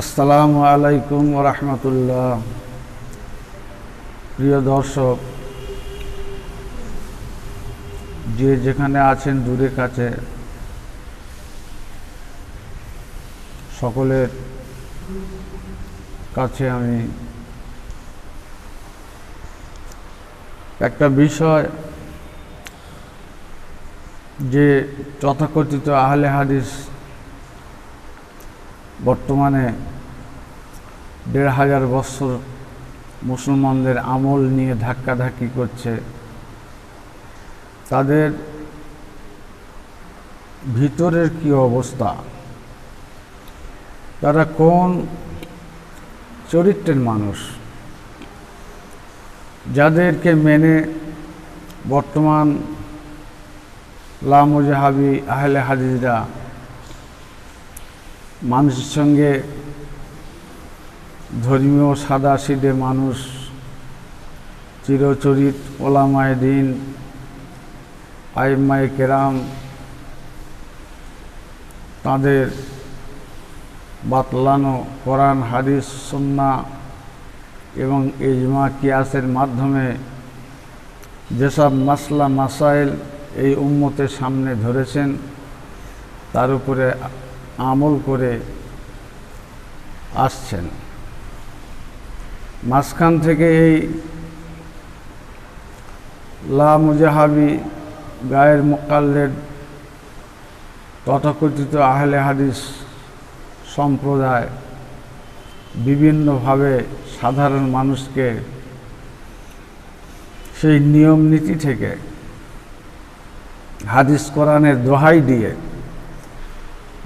আসসালামু আলাইকুম ওয়া রাহমাতুল্লাহ। প্রিয় দর্শক, যে যেখানে আছেন দূরে কাছে, সকলের কাছে আমি একটা বিষয়, যে তথাকথিত আহলে হাদিস বর্তমানে ১,৫০০ বছর মুসলমানদের আমল নিয়ে ধাক্কাধাক্কি করছে, তাদের ভিতরের কি অবস্থা, তারা কোন চরিত্রের মানুষ, যাদেরকে মেনে বর্তমান লামুজাহাবি আহলে হাদিসরা মানুষের সঙ্গে, ধর্মীয় সাদাসিধে মানুষ, চিরচরিত ওলামায়ে দ্বীন, আইম্মায়ে কেরাম, তাদের বাতলানো কোরআন হাদিস সুন্নাহ এবং ইজমা কিয়াসের মাধ্যমে যেসব মাসলা মাসাইল এই উম্মতের সামনে ধরেছেন, তার উপরে আমল করে আসছেন। মাঝখান থেকে এই লামুজাহাবি গায়ের মুকাল্লিদ তথাকথিত আহলে হাদিস সম্প্রদায় বিভিন্নভাবে সাধারণ মানুষকে সেই নিয়ম নীতি থেকে হাদিস কোরআনের দোহাই দিয়ে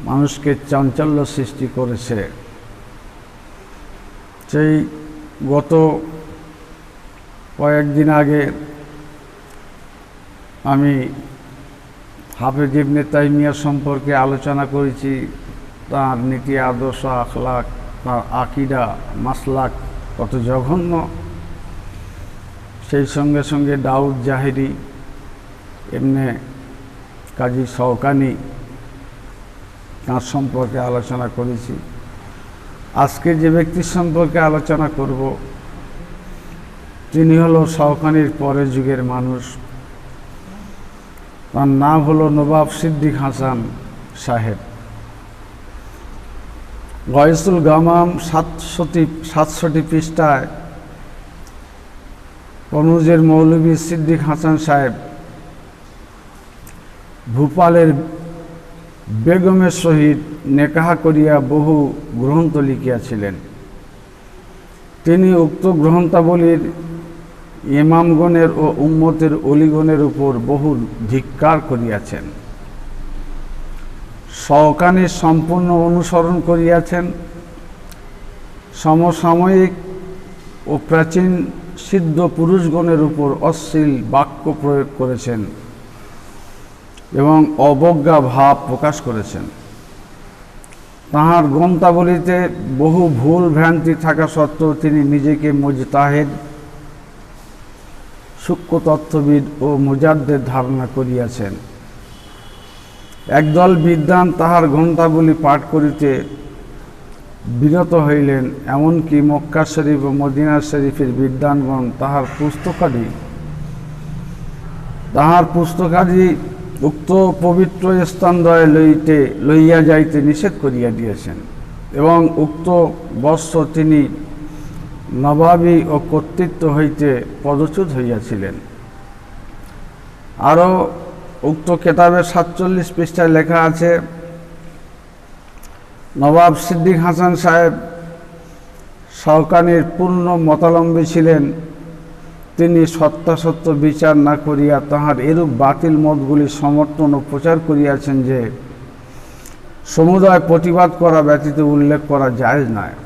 মানুষকে চাঞ্চল্য সৃষ্টি করেছে। সেই গত কয়েকদিন আগে আমি হাফেজ ইবনে তাইমিয়া সম্পর্কে আলোচনা করেছি। তার নীতি আদর্শ, আখলাক, তার আকিদা মাসলাক কত জঘন্য। সেই সঙ্গে সঙ্গে দাউদ জাহেরি, এমনি কাজী শওকানি, তার সম্পর্কে আলোচনা করেছি। আজকে যে ব্যক্তির সম্পর্কে আলোচনা করব, তিনি হলো শওকানির পরের যুগের মানুষ। তার নাম হলো নবাব সিদ্দিক হাসান সাহেব। গয়েসুল গামাম ৭৬০ পৃষ্ঠায় কনৌজের মৌলভী সিদ্দিক হাসান সাহেব ভূপালের বেগমের সহিত নেকাহ করিয়া বহু গ্রন্থ লিখিয়াছিলেন। তিনি উক্ত গ্রন্থাবলীর ইমামগণের ও উম্মতের অলিগণের উপর বহু ধিক্কার করিয়াছেন। শওকানির সম্পূর্ণ অনুসরণ করিয়াছেন। সমসাময়িক ও প্রাচীন সিদ্ধ পুরুষগণের উপর অশ্লীল বাক্য প্রয়োগ করেছেন এবং অবজ্ঞা ভাব প্রকাশ করেছেন। তাঁহার গ্রন্থাবলীতে বহু ভুল ভ্রান্তি থাকা সত্ত্বেও তিনি নিজেকে মুজতাহিদ, সূক্ষ্ম তত্ত্ববিদ ও মুজাদ্দিদ ধারণা করিয়াছেন। একদল বিদ্বান তাহার গ্রন্থাবলী পাঠ করিতে বিরত হইলেন। এমনকি মক্কা শরীফ ও মদিনা শরীফের বিদ্বানগণ তাহার পুস্তকাদি উক্ত পবিত্র স্থানদ্বয়ে লইয়া যাইতে নিষেধ করিয়া দিয়েছেন এবং উক্ত বৎস তিনি নবাবী ও কর্তৃত্ব হইতে পদচ্যুত হইয়াছিলেন। আরও উক্ত কেতাবের ৪৭ পৃষ্ঠায় লেখা আছে, নবাব সিদ্দিক হাসান সাহেব শওকানির পূর্ণ মতাবলম্বী ছিলেন। তিনি সত্যাসত্য বিচার না করিয়া তাহার এরূপ বাতিল মতগুলি সমর্থন ও প্রচার করিয়াছেন যে সমুদায় প্রতিবাদ করা ব্যতীত উল্লেখ করা জায়েজ নয়।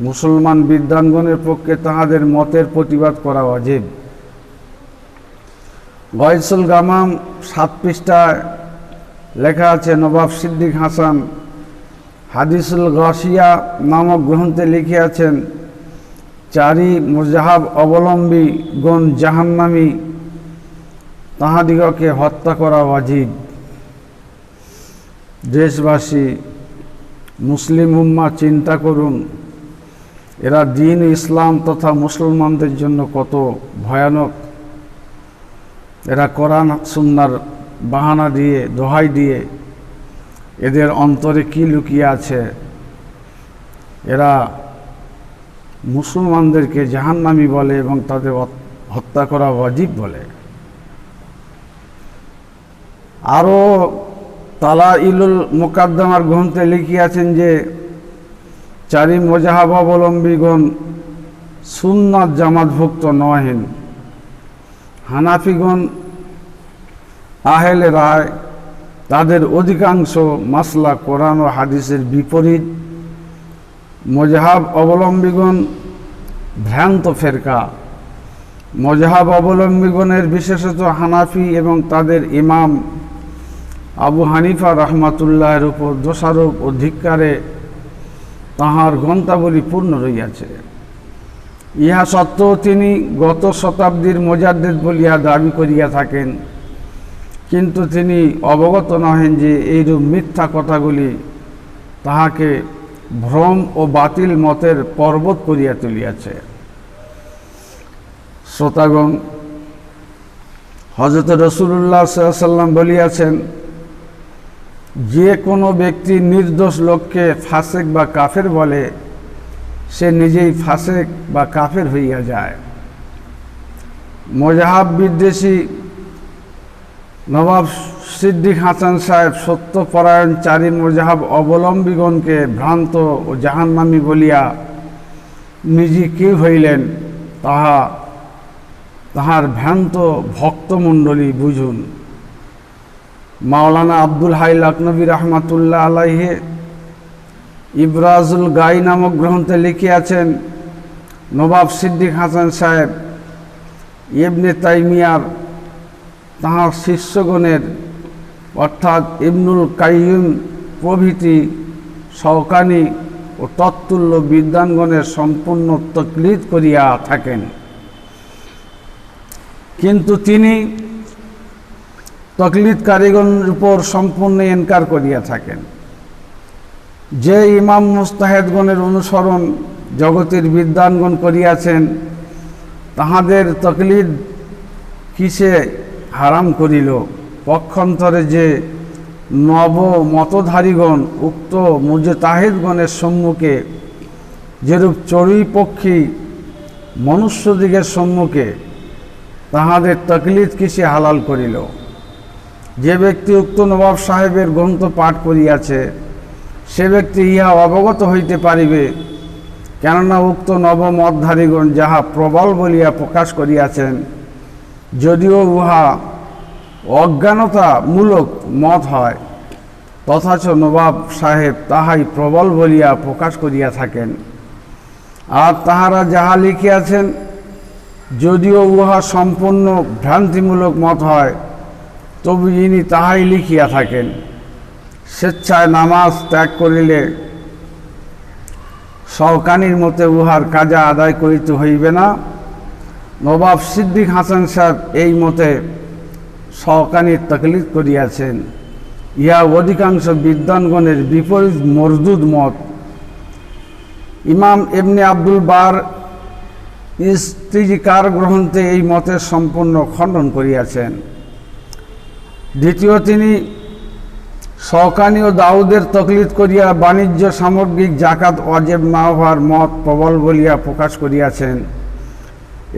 মুসলমান বিদ্বানগণের পক্ষে তাহাদের মতের প্রতিবাদ করা ওয়াজিব। গয়েসুল গামাম ৭ পৃষ্ঠায় লেখা আছে, নবাব সিদ্দিক হাসান হাদিসুল গাসিয়া নামক গ্রন্থে লিখিয়াছেন, চারি মুজাহাব অবলম্বী গণ জাহান্নামী, তাহাদিগকে হত্যা করা ওয়াজিব। দেশবাসী মুসলিম উম্মাহ চিন্তা করুন, এরা দ্বীন ইসলাম তথা মুসলমানদের জন্য কত ভয়ানক। এরা কোরআন সুন্নাহর বাহানা দিয়ে, দোহাই দিয়ে এদের অন্তরে কি লুকিয়ে আছে, এরা মুসলমানদেরকে জাহান্নামী বলে এবং তাদের হত্যা করা ওয়াজিব বলে। আরও তালাইলুল মুকাদ্দামার গ্রন্থে লিখিয়াছেন যে চারি মজাহাব অবলম্বীগণ সুন্নাত জামাতভুক্ত নহেন। হানাফিগণ আহেলে রায়, তাদের অধিকাংশ মাসলা কোরআন ও হাদিসের বিপরীত। মজাহাব অবলম্বীগণ ভ্রান্ত ফেরকা। মজাহাব অবলম্বীগণের বিশেষত হানাফি এবং তাদের ইমাম আবু হানিফা রহমাতুল্লাহের উপর দোষারোপ ও ধিক্কারে তাহার গ্রন্থাবলী পূর্ণ রইয়াছে। ইহা সত্ত্বেও তিনি গত শতাব্দীর মুজাদ্দিদ বলিয়া দাবি করিয়া থাকেন, কিন্তু তিনি অবগত নহেন যে এইরূপ মিথ্যা কথাগুলি তাহাকে ভ্রম ও বাতিল মতের পর্বত করিয়া তুলিয়াছে। শ্রোতাগণ, হযরত রাসূলুল্লাহ সাল্লাল্লাহু আলাইহি ওয়াসাল্লাম বলিয়াছেন, যে কোনো ব্যক্তি নির্দোষ লোককে ফাসেক বা কাফের বলে, সে নিজেই ফাসেক বা কাফের হইয়া যায়। মজাহাব বিদ্বেষী নবাব সিদ্দিক হাসান সাহেব সত্যপরায়ণ চারি মজাহাব অবলম্বীগণকে ভ্রান্ত ও জাহান্নামী বলিয়া নিজে কি হইলেন, তাহার ভ্রান্ত ভক্তমণ্ডলী বুঝুন। মাওলানা আব্দুল হাই লখনবী রহমাতুল্লাহ আলাইহি ইবরাজুল গাই নামক গ্রন্থে লিখিয়াছেন, নবাব সিদ্দিক হাসান সাহেব ইবনে তাইমিয়ার তাহার শিষ্যগণের অর্থাৎ ইবনুল কাইয়িম প্রভৃতি শওকানি ও তৎতুল্য বিদ্বানগণের সম্পূর্ণ তাকলিদ করিয়া থাকেন, কিন্তু তিনি তাকলিদকারীগণের উপর সম্পূর্ণ ইনকার করিয়া থাকেন। যে ইমাম মুস্তাহেদগণের অনুসরণ জগতের বিদ্বানগণ করিয়াছেন, তাহাদের তাকলিদ কিসে হারাম করিল? পক্ষান্তরে যে নব মতধারীগণ উক্ত মুজতাহিদগণের সম্মুখে যেরূপ চড়ুইপক্ষী মনুষ্যদিগের সম্মুখে, তাহাদের তাকলিদ কিসে হালাল করিল? যে ব্যক্তি উক্ত নবাব সাহেবের গ্রন্থ পাঠ করিয়াছে, সে ব্যক্তি ইহা অবগত হইতে পারিবে, কেননা উক্ত নবমতধারীগণ যাহা প্রবল বলিয়া প্রকাশ করিয়াছেন, যদিও উহা অজ্ঞানতামূলক মত হয়, তথাচ নবাব সাহেব তাহাই প্রবল বলিয়া প্রকাশ করিয়া থাকেন। আর তাহারা যাহা লিখিয়াছেন, যদিও উহা সম্পূর্ণ ভ্রান্তিমূলক মত হয়, তবু ইনি তাহাই লিখিয়া থাকেন। স্বেচ্ছায় নামাজ ত্যাগ করিলে শওকানির মতে উহার কাজা আদায় করিতে হইবে না। নবাব সিদ্দিক হাসান সাহেব এই মতে শওকানির তাকলিদ করিয়াছেন। ইহা অধিকাংশ বিদ্বানগণের বিপরীত মরদুদ মত। ইমাম ইবনে আব্দুল বার ইস্তিজকার গ্রন্থে এই মতের সম্পূর্ণ খণ্ডন করিয়াছেন। দ্বিতীয়, তিনি শওকানি ও দাউদের তাকলিদ করিয়া বাণিজ্য সামগ্রিক জাকাত ওয়াজিব না হওয়ার মত প্রবল বলিয়া প্রকাশ করিয়াছেন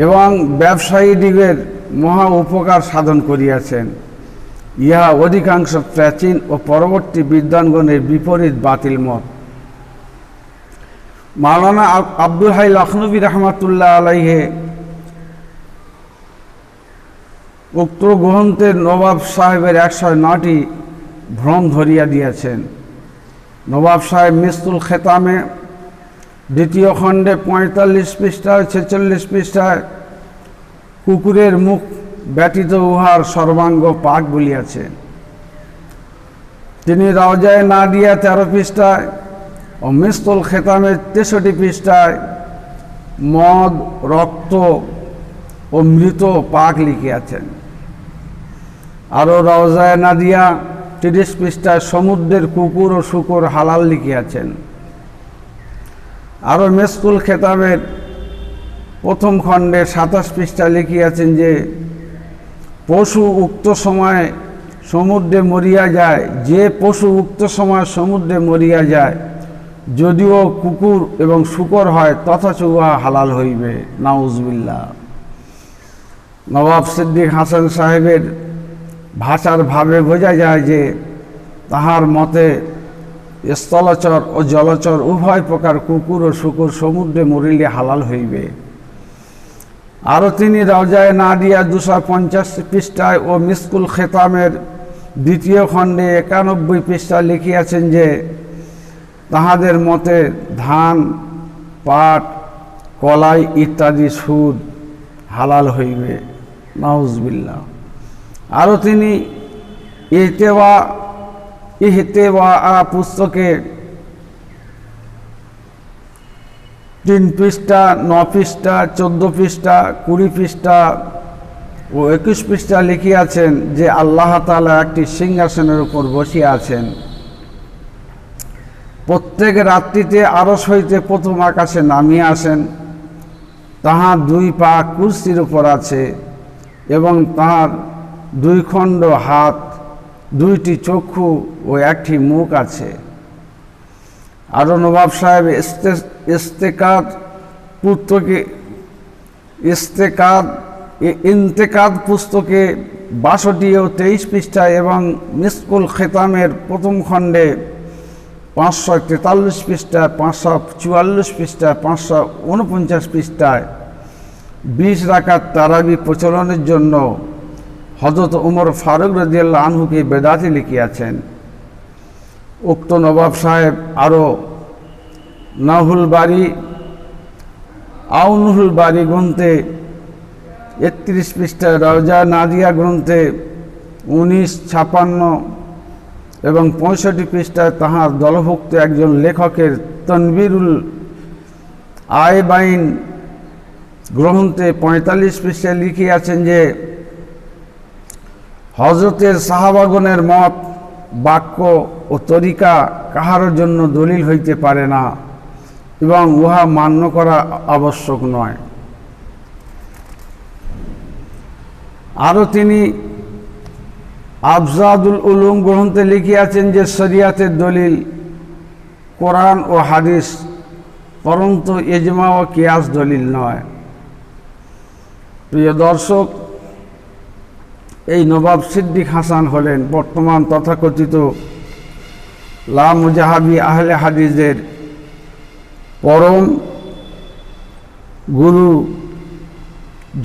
এবং ব্যবসায়ীদিগের মহা উপকার সাধন করিয়াছেন। ইহা অধিকাংশ প্রাচীন ও পরবর্তী বিদ্বানগণের বিপরীত বাতিল মত। মাওলানা আব্দুল হাই লখনবী রহমাতুল্লাহ আলাইহি উক্ত গ্রন্থের নবাব সাহেবের 109টি ভ্রম ধরিয়া দিয়েছেন। নবাব সাহেব মিসতুল খেতামে দ্বিতীয় খণ্ডে 45 পৃষ্ঠায় 46 পৃষ্ঠায় কুকুরের মুখ ব্যতীত উহার সর্বাঙ্গ পাক বলিয়াছেন। তিনি রওজায়ে নাদিয়া 13 পৃষ্ঠায় ও মিসতুল খেতামে 63 পৃষ্ঠায় মদ, রক্ত ও মৃত পাক লিখিয়াছেন। আরও রওজায়ে নাদিয়া 30 পৃষ্ঠায় সমুদ্রের কুকুর ও শূকর হালাল লিখিয়াছেন। আরও মেসকুল খেতাবের প্রথম খণ্ডে 27 পৃষ্ঠায় লিখিয়াছেন যে পশু উক্ত সময়ে সমুদ্রে মরিয়া যায়, যে পশু উক্ত সময় সমুদ্রে মরিয়া যায়, যদিও কুকুর এবং শূকর হয় তথাচ উহা হালাল হইবে। নাউজুবিল্লাহ। নবাব সিদ্দিক হাসান সাহেবের ভাষার ভাবে বোঝা যায় যে তাহার মতে স্থলচর ও জলচর উভয় প্রকার কুকুর ও শূকর সমুদ্রে মরিলে হালাল হইবে। আরও তিনি রওজায়ে নাদিয়া 250 পৃষ্ঠায় ও মিসকুল খেতামের দ্বিতীয় খণ্ডে 91 পৃষ্ঠায় লিখিয়াছেন যে তাহাদের মতে ধান, পাট, কলাই ইত্যাদি সুদ হালাল হইবে। নাউজুবিল্লাহ। আরও তিনি ইহতেওয়া পুস্তকে 3 পৃষ্ঠা, 9 পৃষ্ঠা, 14 পৃষ্ঠা, 20 পৃষ্ঠা ও 21 পৃষ্ঠা লিখিয়াছেন যে আল্লাহ তাআলা একটি সিংহাসনের উপর বসিয়া আছেন। প্রত্যেক রাত্রিতে আরশ হইতে প্রথম আকাশে নামিয়া আসেন। তাহার 2 পা কুরসির উপর আছে এবং তাহার 2 খণ্ড হাত, 2টি চক্ষু ও 1টি মুখ আছে। আরও নবাব সাহেব ইস্তেকাদ পুস্তকে ইন্তেকাদ পুস্তকে 62 ও 23 পৃষ্ঠায় এবং মিসকুল খেতামের প্রথম খণ্ডে 543 পৃষ্ঠায়, 544 পৃষ্ঠায়, 549 পৃষ্ঠায় 20 রাকাত তারাবি প্রচলনের জন্য হযরত ওমর ফারুক রাদিয়াল্লাহু আনহুকে বেদাতি লিখিয়াছেন। উক্ত নবাব সাহেব আরও আউনুল বারি গ্রন্থে 31 পৃষ্ঠায়, রওজা নাদিয়া গ্রন্থে 19, 56 এবং 65 পৃষ্ঠায় তাহার দলভুক্ত একজন লেখকের তনবীরুল আইবাইন গ্রন্থে 45 পৃষ্ঠায় লিখিয়াছেন যে হযরতের সাহাবাগণের মত, বাক্য ও তরিকা কাহার জন্য দলিল হইতে পারে না এবং উহা মান্য করা আবশ্যক নয়। আরও তিনি আবজাদুল উলুম গ্রন্থে লিখিয়াছেন যে শরিয়াতের দলিল কোরআন ও হাদিস, পরন্তু ইজমা ও কিয়াস দলিল নয়। প্রিয় দর্শক, এই নবাব সিদ্দিক হাসান হলেন বর্তমান তথাকথিত লামুজাহাবি আহলে হাদিসের পরম গুরু,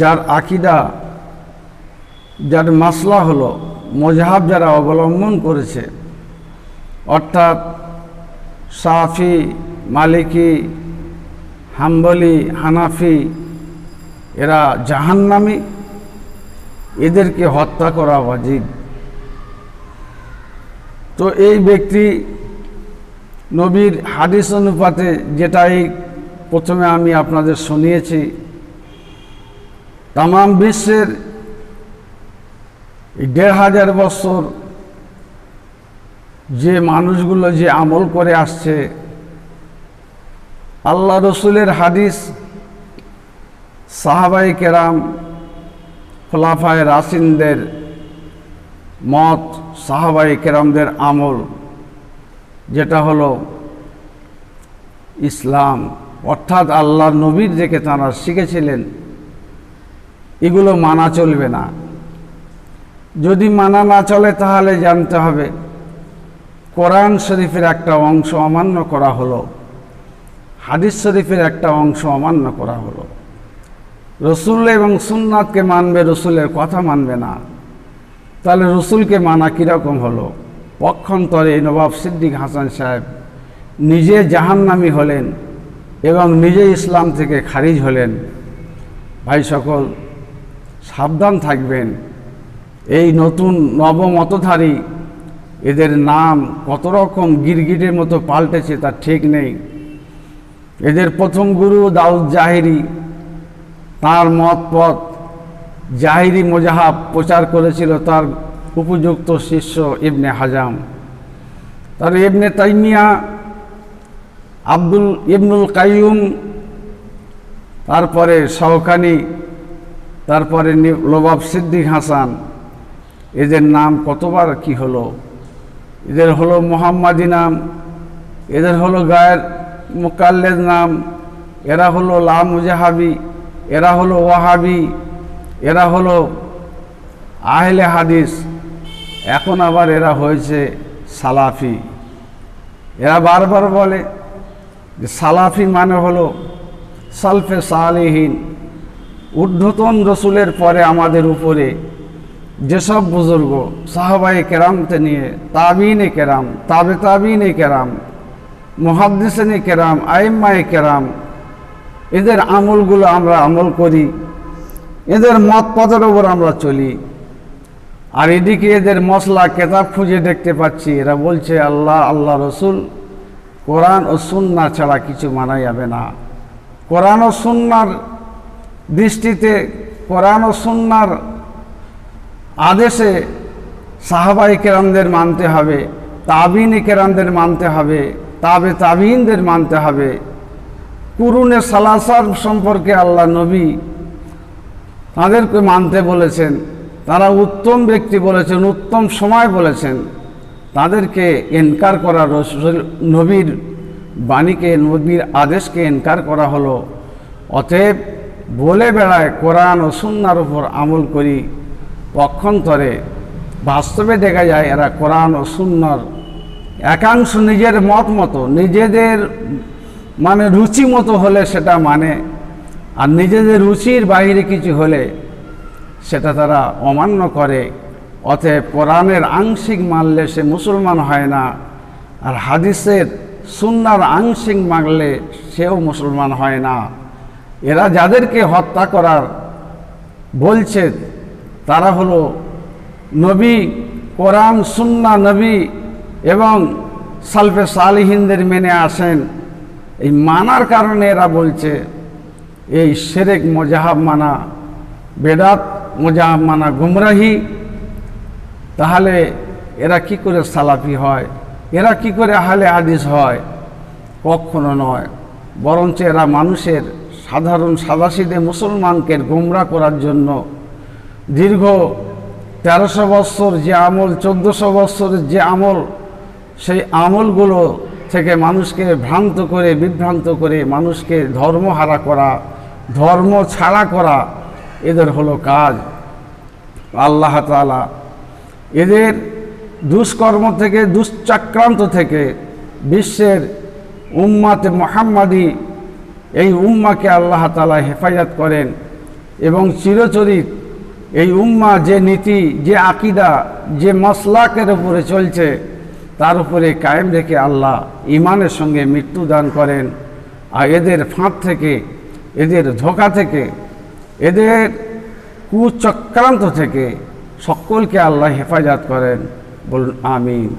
যার আকিদা, যার মাসলা হলো মজহাব যারা অবলম্বন করেছে, অর্থাৎ শাফি, মালিকি, হাম্বলি, হানাফি, এরা জাহান্নামী, এদেরকে হত্যা করা ওয়াজিব। তো এই ব্যক্তি নবীর হাদিস অনুপাতে, যেটাই প্রথমে আমি আপনাদের শুনিয়েছি, তামাম বিশ্বের 1500 বছর যে মানুষগুলো যে আমল করে আসছে, আল্লাহ রসুলের হাদিস, সাহাবায়ে কেরাম, খোলাফায়ে রাশিদদের মত, সাহাবায়ে কেরামদের আমল, যেটা হলো ইসলাম, অর্থাৎ আল্লাহর নবীর থেকে তাঁরা শিখেছিলেন, এগুলো মানা চলবে না। যদি মানা না চলে তাহলে জানতে হবে কোরআন শরীফের একটা অংশ অমান্য করা হলো, হাদিস শরীফের একটা অংশ অমান্য করা হলো। রসুল এবং সুন্নাতকে মানবে, রসুলের কথা মানবে না, তাহলে রসুলকে মানা কীরকম হলো? পক্ষান্তরে নবাব সিদ্দিক হাসান সাহেব নিজে জাহান্নামী হলেন এবং নিজে ইসলাম থেকে খারিজ হলেন। ভাই সকল, সাবধান থাকবেন। এই নতুন নবমতধারী, এদের নাম কত রকম গিরগিটের মতো পাল্টেছে তার ঠিক নেই। এদের প্রথম গুরু দাউদ জাহিরি, তার মত পথ জাহিরি মজাহাব প্রচার করেছিল, তার উপযুক্ত শিষ্য ইবনে হাজাম, তার ইবনে তাইমিয়া, ইবনুল কাইয়ুম, তারপরে শাওকানি, তারপরে নবাব সিদ্দিক হাসান, এদের নাম কতবার কি হলো। এদের হলো মুহাম্মাদি নাম, এদের হলো গায়ের মুকাল্লেদ নাম, এরা হলো লা মুজাহাবি, এরা হলো ওয়াহাবি, এরা হলো আহলে হাদিস, এখন আবার এরা হয়েছে সালাফি। এরা বারবার বলে যে সালাফি মানে হলো সালফে সালেহীন, ঊর্ধ্বতন রসুলের পরে আমাদের উপরে যেসব বুজুর্গ সাহাবায়ে কেরামতে নিয়ে তাবিনে কেরাম, তাবিনে কেরাম, মুহাদ্দিসিনে কেরাম, আইম্মায়ে কেরাম, এদের আমলগুলো আমরা আমল করি, এদের মত পথের ওপর আমরা চলি। আর এদিকে এদের মসলা কেতাব খুঁজে দেখতে পাচ্ছি, এরা বলছে আল্লাহ, আল্লাহ রসুল, কোরআন ও সুন্নাহ ছাড়া কিছু মানা যাবে না। কোরআন ও সুন্নাহর দৃষ্টিতে, কোরআন ও সুন্নাহর আদেশে সাহাবায়ে কেরামদের মানতে হবে, তাবিনে কেরামদের মানতে হবে, তাবিনদের মানতে হবে। কুরুনে সালাসার সম্পর্কে আল্লাহ নবী তাদেরকে মানতে বলেছেন, তারা উত্তম ব্যক্তি বলেছেন, উত্তম সময় বলেছেন। তাদেরকে ইনকার করা, নবীর বাণীকে, নবীর আদেশকে ইনকার করা হলো। অতএব বলে বেড়ায় কোরআন ও সুন্নাহর উপর আমল করি, পক্ষান্তরে বাস্তবে দেখা যায় এরা কোরআন ও সুন্নাহর একাংশ নিজের মত মতো, নিজেদের মানে রুচি মতো হলে সেটা মানে, আর নিজেদের রুচির বাইরে কিছু হলে সেটা তারা অমান্য করে। অতএব কোরআনের আংশিক মানলে সে মুসলমান হয় না, আর হাদিসের সুন্নাহর আংশিক মানলে সেও মুসলমান হয় না। এরা যাদেরকে হত্যা করার বলছে তারা হলো নবী, কোরআন, সুন্নাহ, নবী এবং সালফে সালিহিনদের মেনে আসেন। এই মানার কারণে এরা বলছে এই শিরক মুজাহাব মানা, বেদাত মুজাহাব মানা গুমরাহি। তাহলে এরা কি করে সালাফি হয়, এরা কি করে আহলে হাদিস হয়? কখনো নয়, বরঞ্চ এরা মানুষের সাধারণ সাদাসিধে মুসলমানকে গোমরা করার জন্য দীর্ঘ 1300 বৎসর যে আমল, 1400 বৎসরের যে আমল, সেই আমলগুলো থেকে মানুষকে ভ্রান্ত করে, বিভ্রান্ত করে মানুষকে ধর্মহারা করা, ধর্ম ছাড়া করা এদের হলো কাজ। আল্লাহ তাআলা এদের দুষ্কর্ম থেকে, দুশ্চক্রান্ত থেকে বিশ্বের উম্মাতে মুহাম্মাদি, এই উম্মাকে আল্লাহ তাআলা হেফাজত করেন এবং চিরচরিত এই উম্মা যে নীতি, যে আকিদা, যে মাসলাকের উপরে চলছে তার উপরে কায়েম রেখে আল্লাহ ঈমানের সঙ্গে মৃত্যু দান করেন। আর এদের ফাঁদ থেকে, এদের ধোঁকা থেকে, এদের কুচক্রান্ত থেকে সকলকে আল্লাহ হেফাজত করেন। বলুন আমিন।